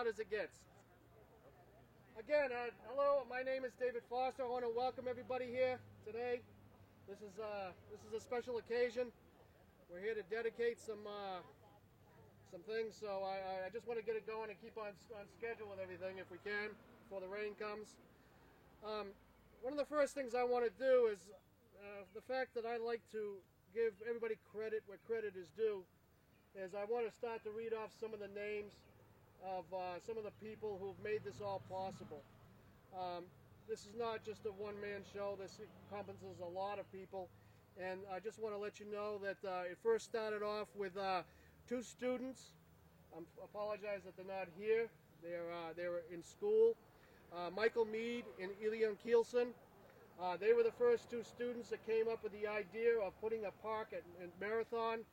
hard as it gets. Again, hello, my name is David Foster. I want to welcome everybody here today. This is a special occasion. We're here to dedicate some things, so I just want to get it going and keep on schedule with everything if we can before the rain comes. One of the first things I want to do is the fact that I like to give everybody credit where credit is due, is I want to start to read off some of the names of some of the people who've made this all possible. This is not just a one-man show. This encompasses a lot of people, and I just want to let you know that it first started off with two students. I apologize that they're not here. They're in school. Michael Mead and Elian Kielsen. They were the first two students that came up with the idea of putting a park at Marathon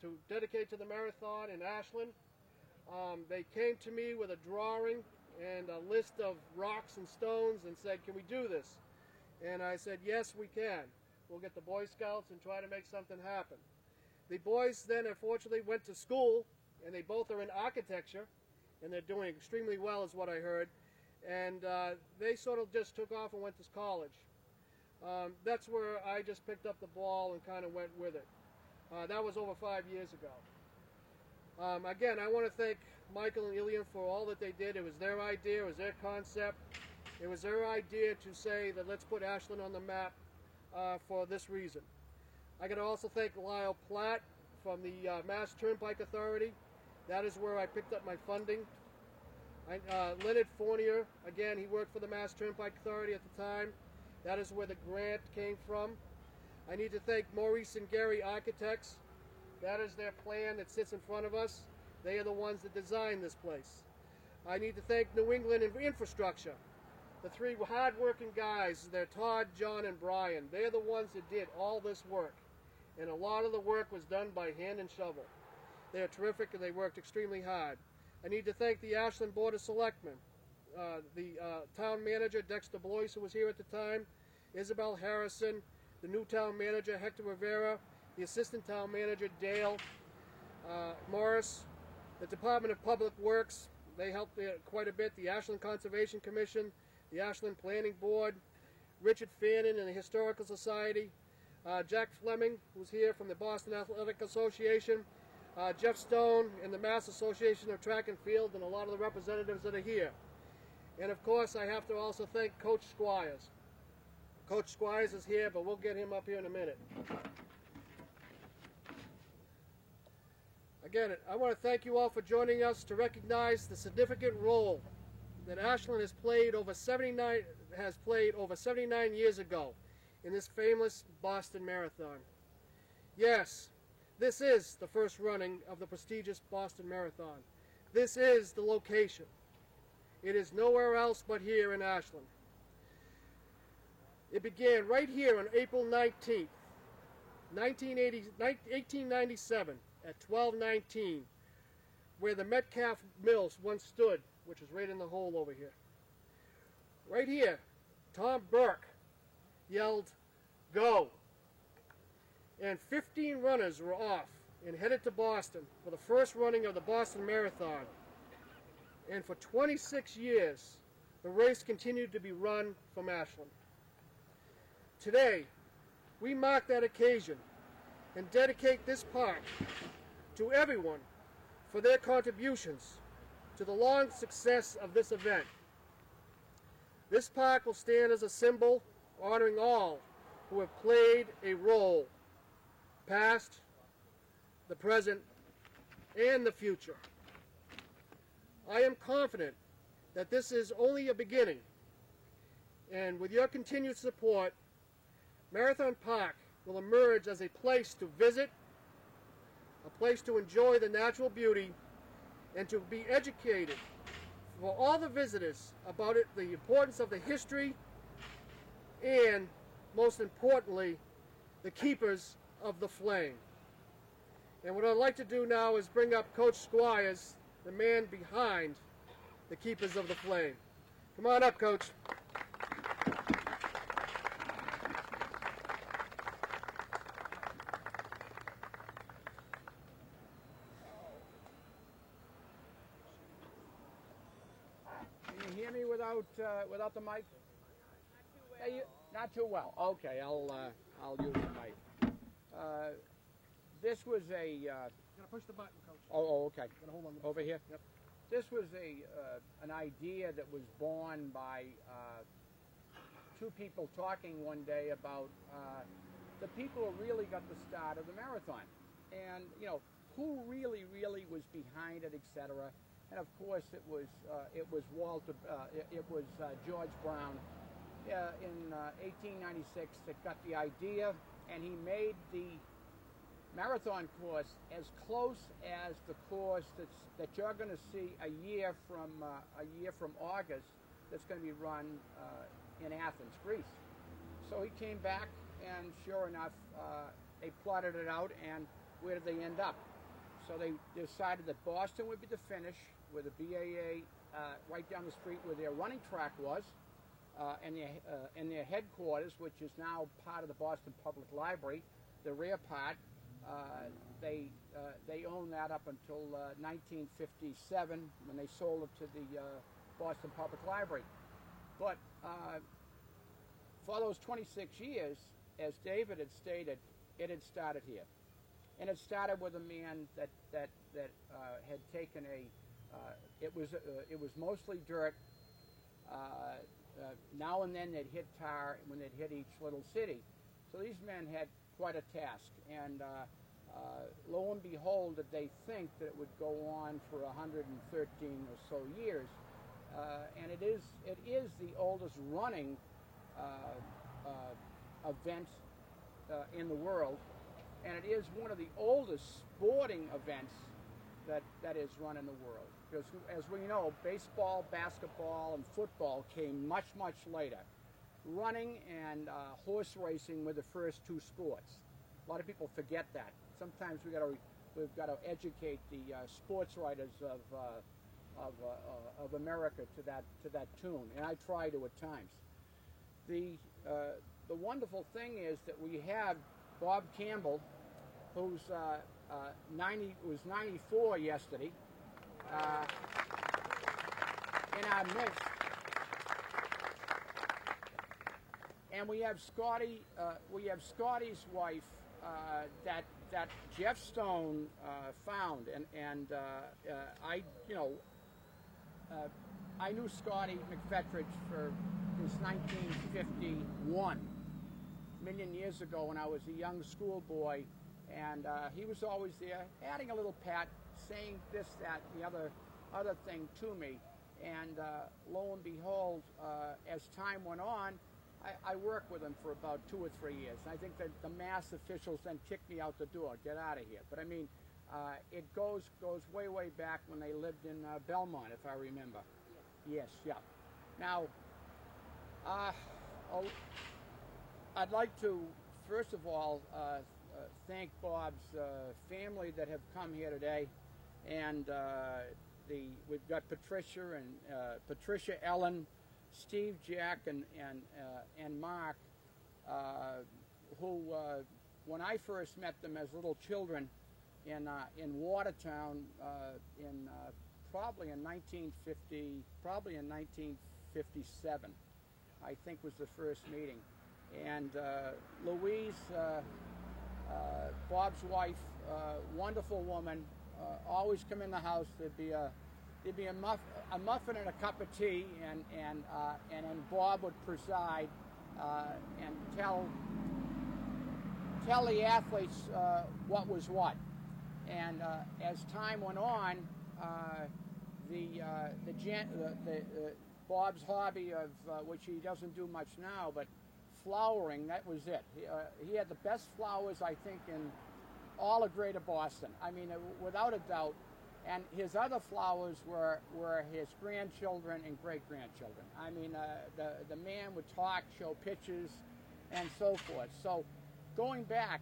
to dedicate to the marathon in Ashland. They came to me with a drawing and a list of rocks and stones and said, "Can we do this?" And I said, "Yes, we can. We'll get the Boy Scouts and try to make something happen." The boys then unfortunately went to school, and they both are in architecture, and they're doing extremely well is what I heard. And they sort of just took off and went to college. That's where I just picked up the ball and kind of went with it. That was over 5 years ago. Again, I want to thank Michael and Elian for all that they did. It was their idea, it was their concept. It was their idea to say that let's put Ashland on the map for this reason. I got to also thank Lyle Platt from the Mass Turnpike Authority. That is where I picked up my funding. Leonard Fournier, again, he worked for the Mass Turnpike Authority at the time. That is where the grant came from. I need to thank Maurice and Gary Architects. That is their plan that sits in front of us. They are the ones that designed this place. I need to thank New England Infrastructure. The three hard-working guys, they're Todd, John, and Brian. They're the ones that did all this work. And a lot of the work was done by hand and shovel. They are terrific and they worked extremely hard. I need to thank the Ashland Board of Selectmen, the town manager, Dexter Blois, who was here at the time, Isabel Harrison, the new town manager, Hector Rivera, the assistant town manager, Dale Morris, the Department of Public Works. They helped quite a bit. The Ashland Conservation Commission, the Ashland Planning Board, Richard Fannin and the Historical Society, Jack Fleming, who's here from the Boston Athletic Association, Jeff Stone and the Mass Association of Track and Field, and a lot of the representatives that are here. And of course, I have to also thank Coach Squires. Coach Squires is here, but we'll get him up here in a minute. Again, I want to thank you all for joining us to recognize the significant role that Ashland has played over 79 years ago in this famous Boston Marathon. Yes, this is the first running of the prestigious Boston Marathon. This is the location. It is nowhere else but here in Ashland. It began right here on April 19th, 1897 at 1219, where the Metcalf Mills once stood, which is right in the hole over here. Right here, Tom Burke yelled, "Go!" And 15 runners were off and headed to Boston for the first running of the Boston Marathon. And for 26 years, the race continued to be run from Ashland. Today, we mark that occasion and dedicate this park to everyone for their contributions to the long success of this event. This park will stand as a symbol honoring all who have played a role, past, the present, and the future. I am confident that this is only a beginning, and with your continued support, Marathon Park will emerge as a place to visit, a place to enjoy the natural beauty, and to be educated for all the visitors about it, the importance of the history, and most importantly, the keepers of the flame. And what I'd like to do now is bring up Coach Squires, the man behind the keepers of the flame. Come on up, Coach. without the mic? Not too well. Okay, I'll use the mic. This was a. You gotta push the button, Coach. Oh, okay. Gotta hold on. Over here. Yep. This was an idea that was born by two people talking one day about the people who really got the start of the marathon, and who really was behind it, etc. And of course, it was George Brown in 1896 that got the idea, and he made the marathon course as close as the course that you're going to see a year from August that's going to be run in Athens, Greece. So he came back, and sure enough, they plotted it out, and where did they end up? So they decided that Boston would be the finish, where the BAA right down the street where their running track was, and their headquarters, which is now part of the Boston Public Library, the rear part. They owned that up until 1957 when they sold it to the Boston Public Library. But for those 26 years, as David had stated, it had started here. And it started with a man that had taken it was mostly dirt. Now and then they'd hit tar when they'd hit each little city. So these men had quite a task, and lo and behold, did they think that it would go on for 113 or so years, and it is the oldest running event in the world, and it is one of the oldest sporting events that is run in the world. Because as we know, baseball, basketball, and football came much later. Running and horse racing were the first two sports. A lot of people forget that. Sometimes we've got to educate the sports writers of America to that tune, and I try to at times. The wonderful thing is that we have Bob Campbell, who's 94 yesterday, in our midst. And we have Scotty. We have Scotty's wife that Jeff Stone found, and I knew Scotty McFetridge since 1951, a million years ago when I was a young schoolboy, and he was always there, adding a little pat, saying this, that, and the other thing to me, and lo and behold, as time went on, I worked with him for about 2 or 3 years. I think that the mass officials then kicked me out the door, get out of here. But I mean, it goes way back when they lived in Belmont, if I remember. Yes, yeah. Now, I'd like to, first of all, thank Bob's family that have come here today, and we've got Patricia and Patricia Ellen, Steve, Jack, and Mark, who, when I first met them as little children in Watertown, probably in 1957, I think was the first meeting, and Louise, Bob's wife, wonderful woman, always come in the house. There'd be a muffin and a cup of tea, and then Bob would preside and tell the athletes what was what. And as time went on, Bob's hobby of which he doesn't do much now, but flowering, that was it. He had the best flowers, I think, in all of Greater Boston. I mean, without a doubt. And his other flowers were his grandchildren and great-grandchildren. I mean, the man would talk, show pictures, and so forth. So, going back,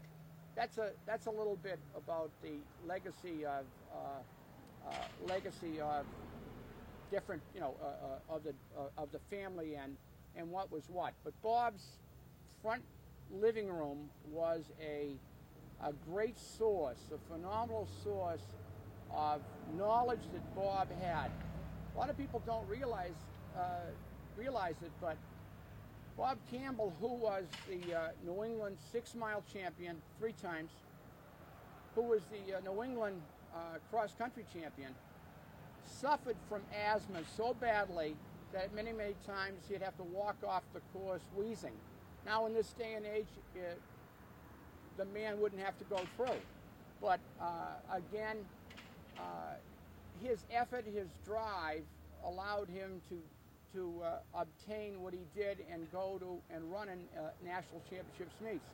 that's a little bit about the legacy of different, of the family and what was what. But Bob's front living room was a great source, a phenomenal source of knowledge that Bob had. A lot of people don't realize realize it, but Bob Campbell, who was the New England 6-mile champion 3 times, who was the New England cross-country champion, suffered from asthma so badly that many, many times he'd have to walk off the course wheezing. Now, in this day and age, the man wouldn't have to go through. But again, his effort, his drive allowed him to obtain what he did and go to and run in national championships meets.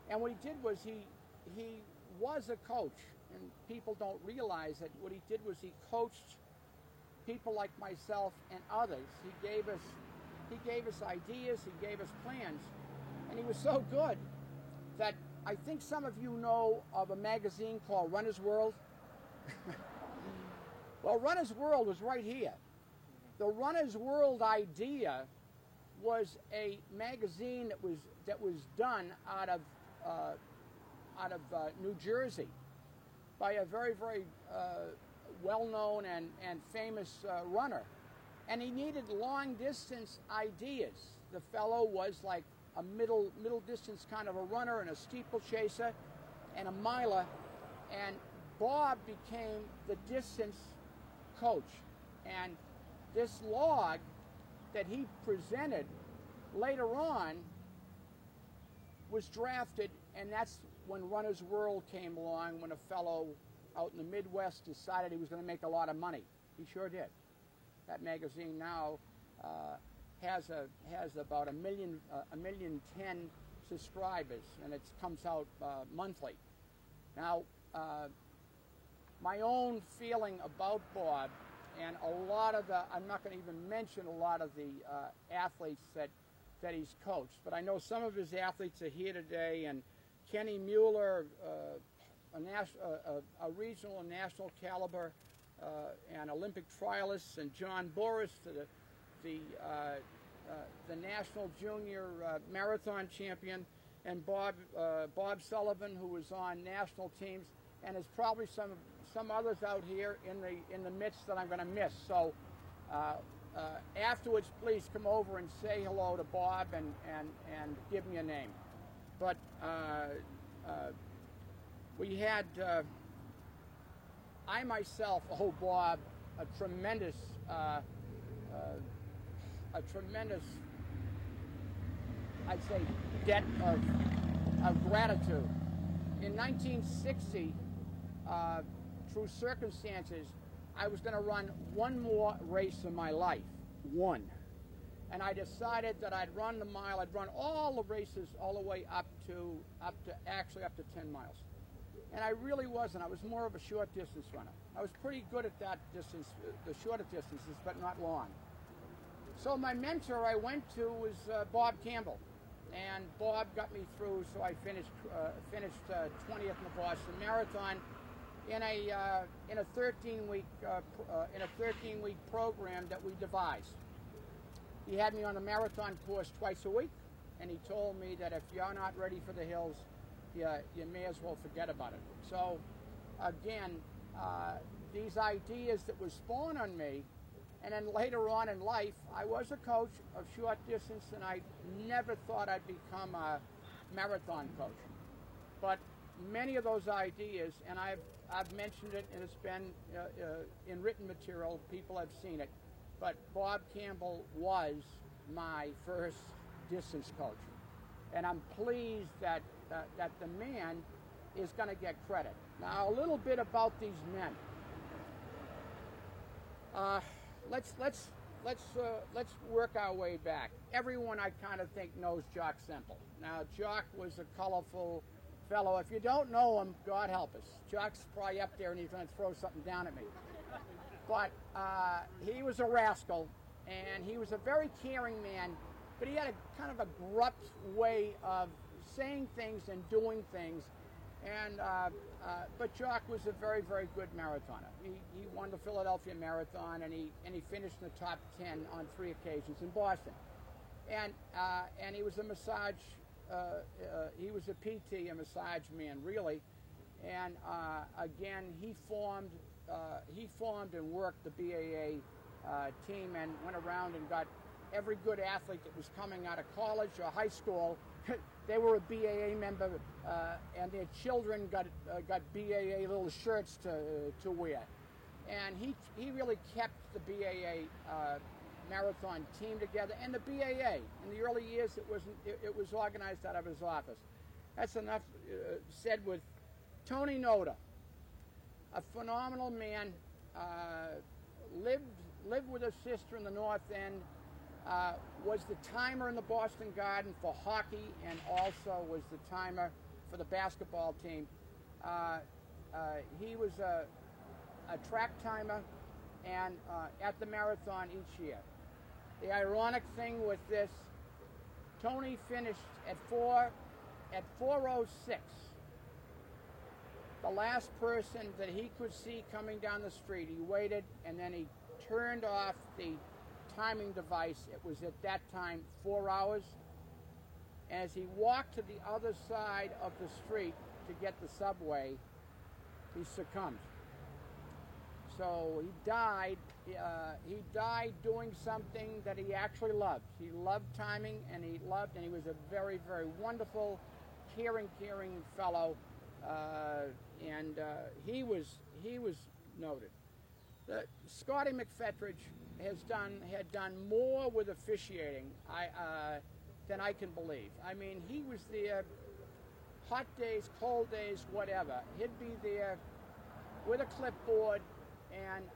And what he did was he was a coach, and people don't realize that what he did was he coached people like myself and others. He gave us ideas, he gave us plans, and he was so good that I think some of you know of a magazine called Runner's World. Well, Runner's World was right here. The Runner's World idea was a magazine that was done out of New Jersey by a very, very well-known and famous runner, and he needed long-distance ideas. The fellow was like a middle distance kind of a runner and a steeplechaser and a miler, and Bob became the distance coach. And this log that he presented later on was drafted, and that's when Runner's World came along, when a fellow out in the Midwest decided he was going to make a lot of money. He sure did. That magazine now has about 1,000,010 subscribers, and it comes out monthly. Now, my own feeling about Bob, and a lot of I'm not going to even mention a lot of the athletes that he's coached, but I know some of his athletes are here today, and Kenny Mueller, a regional and national caliber and Olympic trialist, and John Boris, the national junior marathon champion, and Bob Sullivan, who was on national teams, and there's probably some others out here in the midst that I'm going to miss. So afterwards, please come over and say hello to Bob and give me a name. But we had, I myself owe Bob a tremendous, I'd say, debt of gratitude. In 1960, through circumstances, I was going to run one more race in my life, one. And I decided that I'd run the mile. I'd run all the races all the way up to 10 miles. And I really wasn't. I was more of a short distance runner. I was pretty good at that distance, the shorter distances, but not long. So my mentor I went to was Bob Campbell, and Bob got me through. So I finished 20th in the Boston Marathon in a 13-week program that we devised. He had me on the marathon course twice a week, and he told me that if you're not ready for the hills, you may as well forget about it. So, again, these ideas that were spawned on me, and then later on in life, I was a coach of short distance, and I never thought I'd become a marathon coach. But many of those ideas, and I've mentioned it, and it's been in written material, people have seen it, but Bob Campbell was my first distance coach. And I'm pleased that the man is going to get credit. Now, a little bit about these men. Let's work our way back. Everyone, I kind of think, knows Jock Semple. Now, Jock was a colorful fellow. If you don't know him, God help us. Jock's probably up there and he's going to throw something down at me. But he was a rascal, and he was a very caring man, but he had a kind of abrupt way of saying things and doing things. And but Jock was a very, very good marathoner. He won the Philadelphia Marathon, and he finished in the top 10 on 3 occasions in Boston. And he was a massage. He was a PT, a massage man, really. And again, he formed and worked the BAA team, and went around and got every good athlete that was coming out of college or high school, they were a BAA member, and their children got BAA little shirts to wear. And he really kept the BAA marathon team together, and the BAA. In the early years, it was organized out of his office. That's enough said with Tony Noda, a phenomenal man. Lived with his sister in the North End. Was the timer in the Boston Garden for hockey, and also was the timer for the basketball team. He was a track timer and at the marathon each year. The ironic thing with this, Tony finished at 4:06. The last person that he could see coming down the street, he waited, and then he turned off the timing device. It was at that time 4 hours. As he walked to the other side of the street to get the subway, he succumbed. So he died. He died doing something that he actually loved. He loved timing, and he was a very, very wonderful, caring fellow. And he was noted. Scotty McFetridge had done more with officiating than I can believe. I mean, he was there, hot days, cold days, whatever. He'd be there with a clipboard and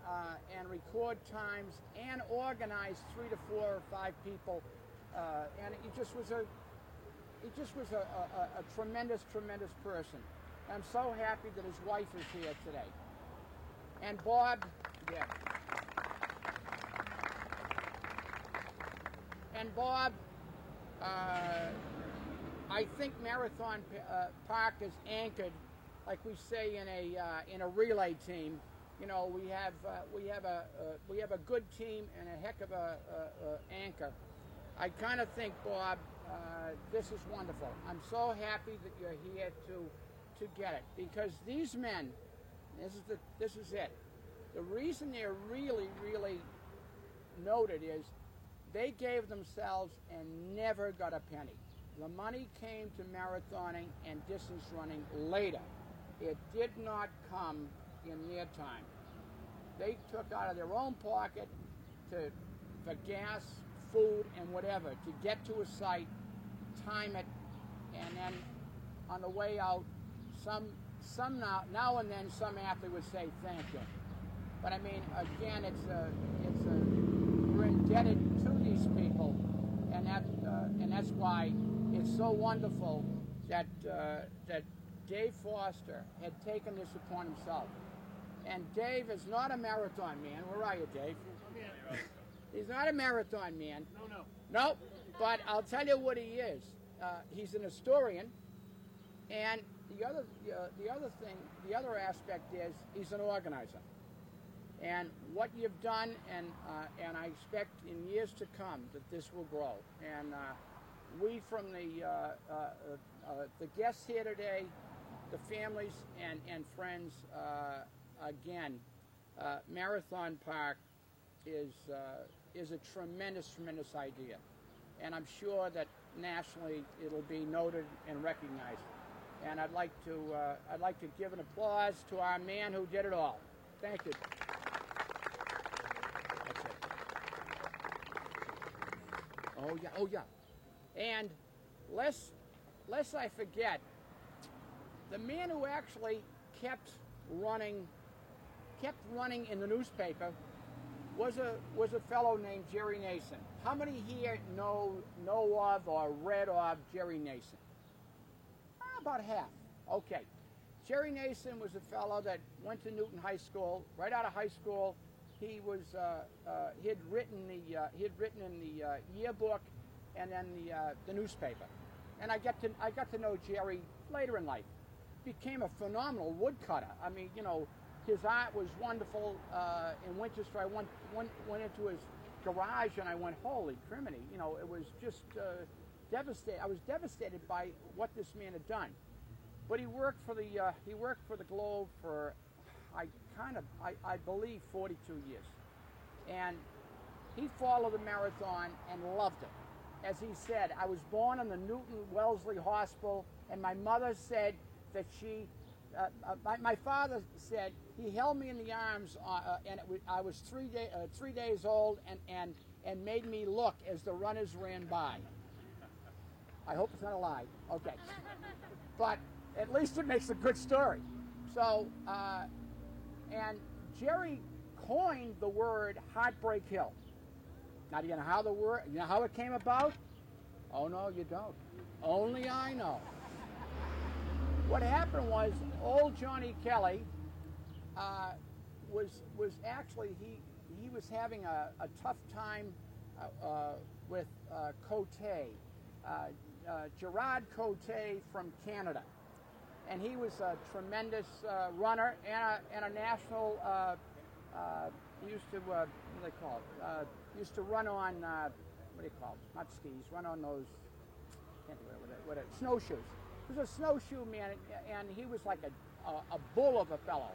record times and organize 3 to 4 or 5 people. And he just was a tremendous person. I'm so happy that his wife is here today. And Bob, yeah. And Bob, I think Marathon Park is anchored, like we say in a relay team. You know, we have a good team and a heck of a anchor. I kind of think, Bob, this is wonderful. I'm so happy that you're here to get it, because these men, this is it. The reason they're really noted is they gave themselves and never got a penny. The money came to marathoning and distance running later. It did not come in their time. They took out of their own pocket for gas, food, and whatever to get to a site, time it, and then on the way out, some now and then some athlete would say thank you. But I mean, again, we're indebted to these people, and that's why it's so wonderful that Dave Foster had taken this upon himself. And Dave is not a marathon man. Where are you, Dave? He's not a marathon man. No. But I'll tell you what he is. He's an historian, and the other aspect is he's an organizer. And what you've done, and I expect in years to come that this will grow. And we, from the guests here today, the families and friends, again, Marathon Park is a tremendous idea, and I'm sure that nationally it'll be noted and recognized. And I'd like to give an applause to our man who did it all. Thank you. That's it. Oh yeah. And lest I forget, the man who actually kept running in the newspaper was a fellow named Jerry Nason. How many here know of or read of Jerry Nason? About half. Okay. Jerry Nason was a fellow that went to Newton High School. Right out of high school, he had written in the yearbook and then the newspaper. And I got to know Jerry later in life. Became a phenomenal woodcutter. I mean, you know, his art was wonderful. In Winchester, I went into his garage and I went, holy criminy! You know, it was just devastated. I was devastated by what this man had done. But he worked for the Globe for I believe 42 years. And he followed the marathon and loved it. As he said, I was born in the Newton Wellesley Hospital, and my mother said that my father said he held me in the arms, and I was 3 days old, and made me look as the runners ran by. I hope it's not a lie. Okay. But at least it makes a good story. So, and Jerry coined the word Heartbreak Hill. Now, do you know how it came about? Oh, no, you don't. Only I know. What happened was, old Johnny Kelly was actually, he was having a tough time with Cote, Gerard Cote from Canada. And he was a tremendous runner and a national, he used to, what do they call it? Used to run on, what do you call it? Not skis, run on those, can't think of it, snowshoes. He was a snowshoe man, and he was like a bull of a fellow.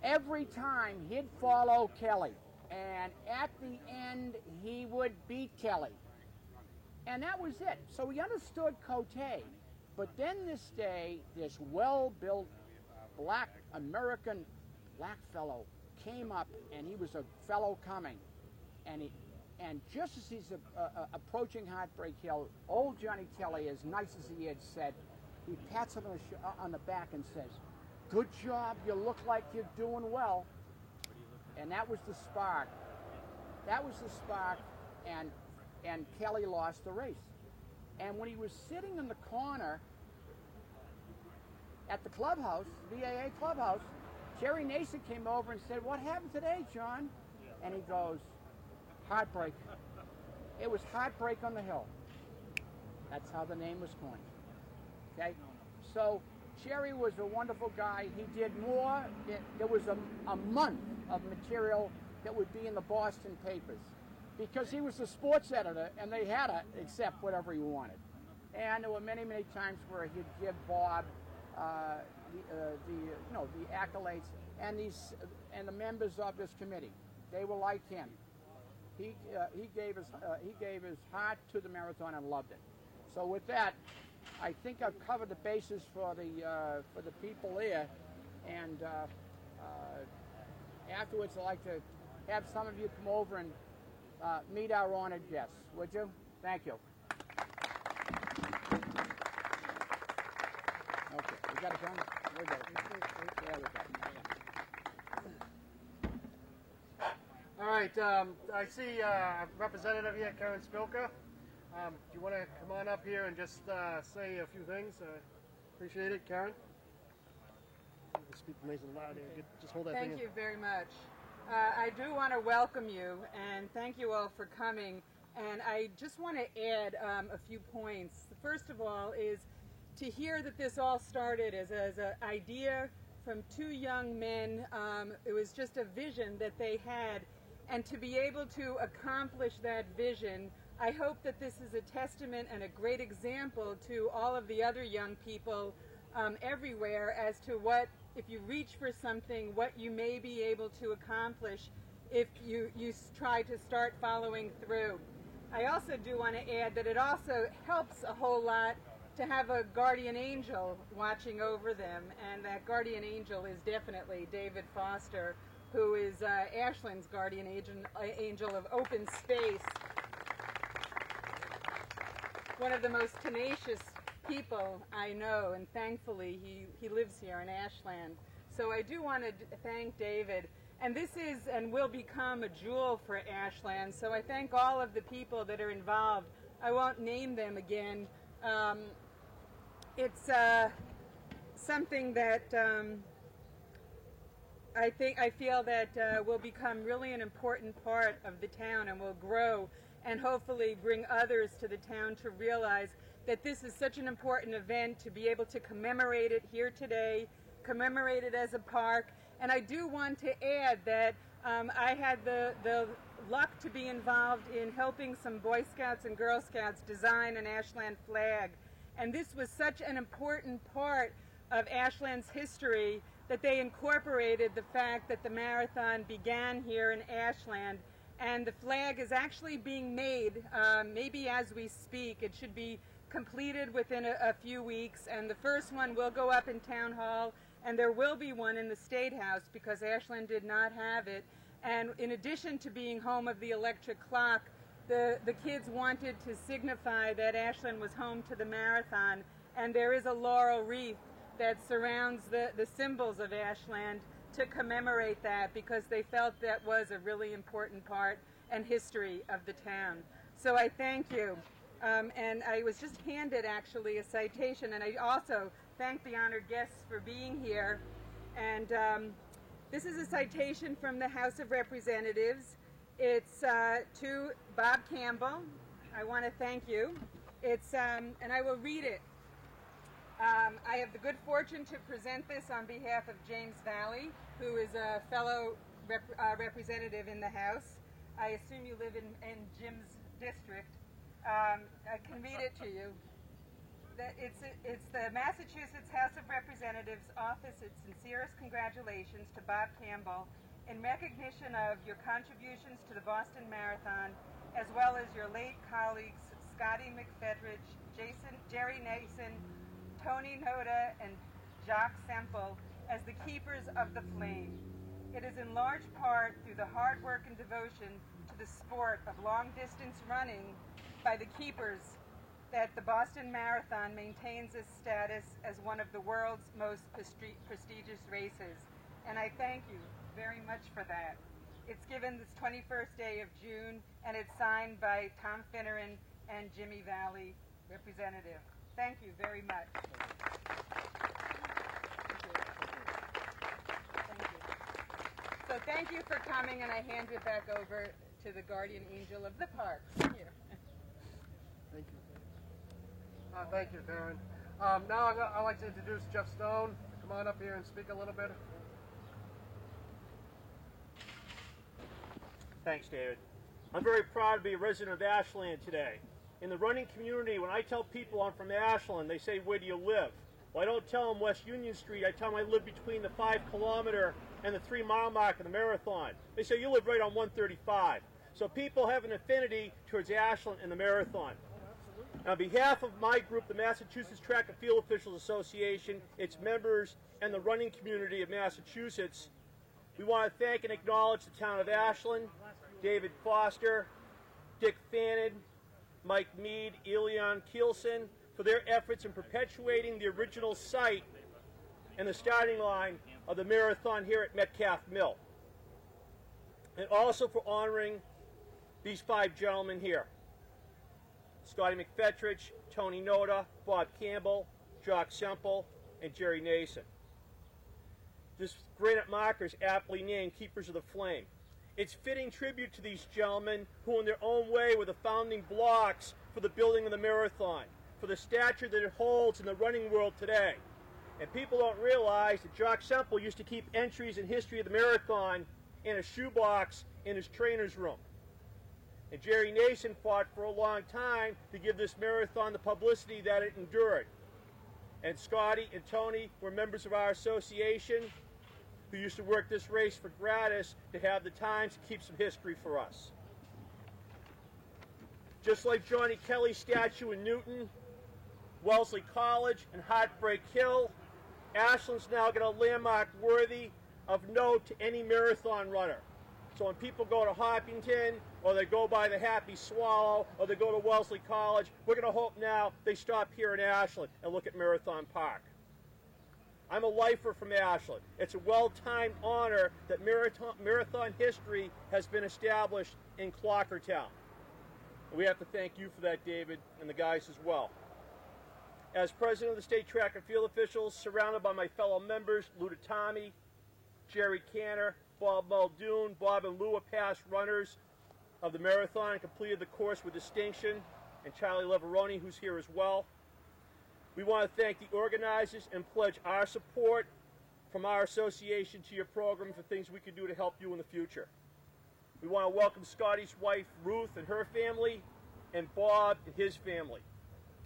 Every time he'd follow Kelly, and at the end he would beat Kelly. And that was it. So he understood Cote. But then this day, this well-built American black fellow came up, and he was a fellow coming. And just as he's approaching Heartbreak Hill, old Johnny Kelly, as nice as he had said, he pats him on the back and says, "Good job, you look like you're doing well." And that was the spark. That was the spark, and Kelly lost the race. And when he was sitting in the corner at the clubhouse, VAA clubhouse, Jerry Nason came over and said, "What happened today, John?" And he goes, "Heartbreak." It was Heartbreak on the Hill. That's how the name was coined. Okay? So Jerry was a wonderful guy. He did more. There was a month of material that would be in the Boston papers because he was the sports editor, and they had to accept whatever he wanted. And there were many, many times where he'd give Bob the accolades, and the members of this committee. They were like him. He gave his heart to the marathon and loved it. So with that, I think I've covered the bases for the people there, and afterwards I'd like to have some of you come over and meet our honored guests. Would you? Thank you. Okay, we got it done? We're good. Yeah, we got it. All right, I see a representative here, Karen Spilka. Do you want to come on up here and just say a few things? Appreciate it, Karen. You can speak nice and loud here. Just hold that thing in. Thank you very much. I do want to welcome you, and thank you all for coming. And I just want to add a few points. First of all is to hear that this all started as an idea from two young men. It was just a vision that they had. And to be able to accomplish that vision, I hope that this is a testament and a great example to all of the other young people everywhere as to what, if you reach for something, what you may be able to accomplish if you try to start following through. I also do want to add that it also helps a whole lot to have a guardian angel watching over them, and that guardian angel is definitely David Foster, who is Ashland's guardian angel of open space. One of the most tenacious people I know, and thankfully he lives here in Ashland. So I do want to thank David. And this is and will become a jewel for Ashland. So I thank all of the people that are involved. I won't name them again. It's something that I feel that will become really an important part of the town and will grow and hopefully bring others to the town to realize that this is such an important event, to be able to commemorate it here today, commemorate it as a park. And I do want to add that I had the luck to be involved in helping some Boy Scouts and Girl Scouts design an Ashland flag. And this was such an important part of Ashland's history that they incorporated the fact that the marathon began here in Ashland and the flag is actually being made, maybe as we speak. It should be completed within a few weeks, and the first one will go up in Town Hall, and there will be one in the State House because Ashland did not have it. And in addition to being home of the electric clock, the kids wanted to signify that Ashland was home to the marathon, and there is a laurel wreath that surrounds the symbols of Ashland to commemorate that, because they felt that was a really important part and history of the town. So I thank you. And I was just handed actually a citation, and I also thank the honored guests for being here. And this is a citation from the House of Representatives. It's to Bob Campbell. I want to thank you. It's and I will read it. I have the good fortune to present this on behalf of James Valley, who is a fellow representative in the House. I assume you live in Jim's district. I can read it to you. It's the Massachusetts House of Representatives office its sincerest congratulations to Bob Campbell in recognition of your contributions to the Boston Marathon, as well as your late colleagues Scotty McFetridge, Jerry Nason, Tony Noda, and Jacques Semple as the keepers of the flame. It is in large part through the hard work and devotion to the sport of long-distance running by the keepers that the Boston Marathon maintains its status as one of the world's most prestigious races. And I thank you very much for that. It's given this 21st day of June, and it's signed by Tom Finneran and Jimmy Valley, representative. Thank you very much. Thank you. So thank you for coming, and I hand it back over to the guardian angel of the park. Here. Thank you. Thank you, Darren. Now I'd like to introduce Jeff Stone. Come on up here and speak a little bit. Thanks, David. I'm very proud to be a resident of Ashland today. In the running community, when I tell people I'm from Ashland, they say, where do you live? Well, I don't tell them West Union Street. I tell them I live between the 5-kilometer and the 3-mile mark of the marathon. They say, you live right on 135. So people have an affinity towards Ashland and the marathon. On behalf of my group, the Massachusetts Track and Field Officials Association, its members, and the running community of Massachusetts, we want to thank and acknowledge the town of Ashland, David Foster, Dick Fannin, Mike Mead, Elion Kielsen, for their efforts in perpetuating the original site and the starting line of the marathon here at Metcalf Mill. And also for honoring these 5 gentlemen here: Scotty McFetridge, Tony Noda, Bob Campbell, Jacques Semple, and Jerry Nason. This granite marker is aptly named Keepers of the Flame. It's fitting tribute to these gentlemen who in their own way were the founding blocks for the building of the marathon, for the stature that it holds in the running world today. And people don't realize that Jacques Semple used to keep entries in history of the marathon in a shoebox in his trainer's room. And Jerry Nason fought for a long time to give this marathon the publicity that it endured. And Scotty and Tony were members of our association who used to work this race for gratis to have the Times to keep some history for us. Just like Johnny Kelly's statue in Newton, Wellesley College, and Heartbreak Hill, Ashland's now got a landmark worthy of note to any marathon runner. So when people go to Hopkinton, or they go by the Happy Swallow, or they go to Wellesley College, we're going to hope now they stop here in Ashland and look at Marathon Park. I'm a lifer from Ashland. It's a well-timed honor that marathon history has been established in Clockertown. And we have to thank you for that, David, and the guys as well. As president of the State Track and Field Officials, surrounded by my fellow members, Lou Tommy, Jerry Canner, Bob Muldoon, Bob and Lou are past runners of the marathon and completed the course with distinction, and Charlie Leveroni, who's here as well. We want to thank the organizers and pledge our support from our association to your program for things we can do to help you in the future. We want to welcome Scotty's wife, Ruth, and her family, and Bob and his family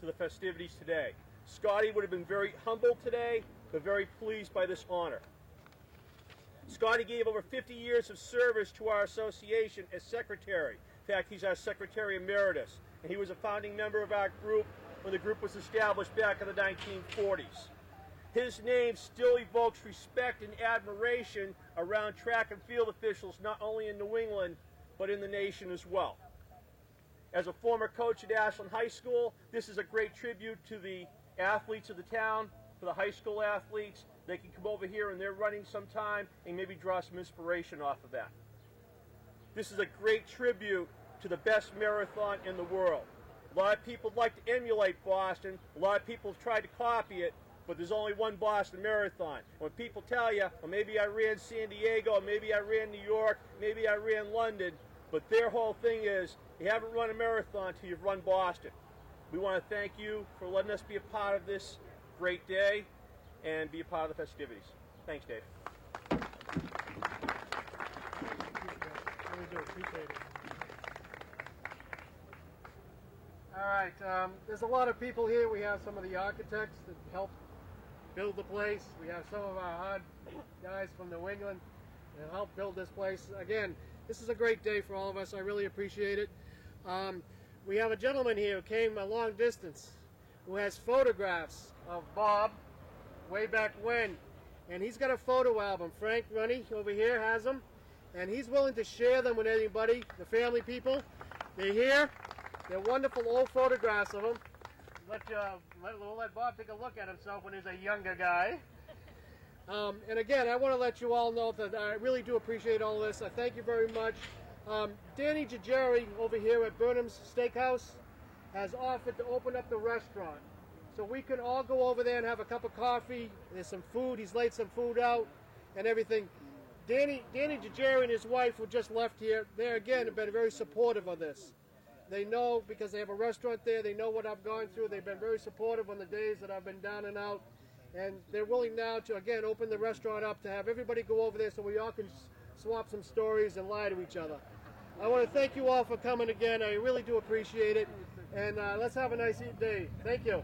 to the festivities today. Scotty would have been very humbled today, but very pleased by this honor. Scotty gave over 50 years of service to our association as secretary. In fact, he's our secretary emeritus, and he was a founding member of our group when the group was established back in the 1940s. His name still evokes respect and admiration around track and field officials, not only in New England, but in the nation as well. As a former coach at Ashland High School, this is a great tribute to the athletes of the town, for the high school athletes. They can come over here and they're running sometime and maybe draw some inspiration off of that. This is a great tribute to the best marathon in the world. A lot of people like to emulate Boston. A lot of people have tried to copy it, but there's only one Boston Marathon. When people tell you, well, maybe I ran San Diego, maybe I ran New York, maybe I ran London, but their whole thing is, you haven't run a marathon until you've run Boston. We want to thank you for letting us be a part of this great day and be a part of the festivities. Thanks, Dave. Really do appreciate it. All right, there's a lot of people here. We have some of the architects that helped build the place. We have some of our hard guys from New England that helped build this place. Again, this is a great day for all of us. I really appreciate it. We have a gentleman here who came a long distance who has photographs of Bob way back when, and he's got a photo album. Frank Runny over here has them, and he's willing to share them with anybody, the family people. They're here. They're wonderful old photographs of him. We'll let Bob take a look at himself when he's a younger guy. And again, I want to let you all know that I really do appreciate all this. I thank you very much. Danny Jajeri over here at Burnham's Steakhouse has offered to open up the restaurant. So we can all go over there and have a cup of coffee. There's some food. He's laid some food out and everything. Danny Jajeri and his wife who just left here, they again have been very supportive of this. They know, because they have a restaurant there, they know what I've gone through. They've been very supportive on the days that I've been down and out. And they're willing now to, again, open the restaurant up to have everybody go over there so we all can swap some stories and lie to each other. I want to thank you all for coming again. I really do appreciate it. And let's have a nice day. Thank you.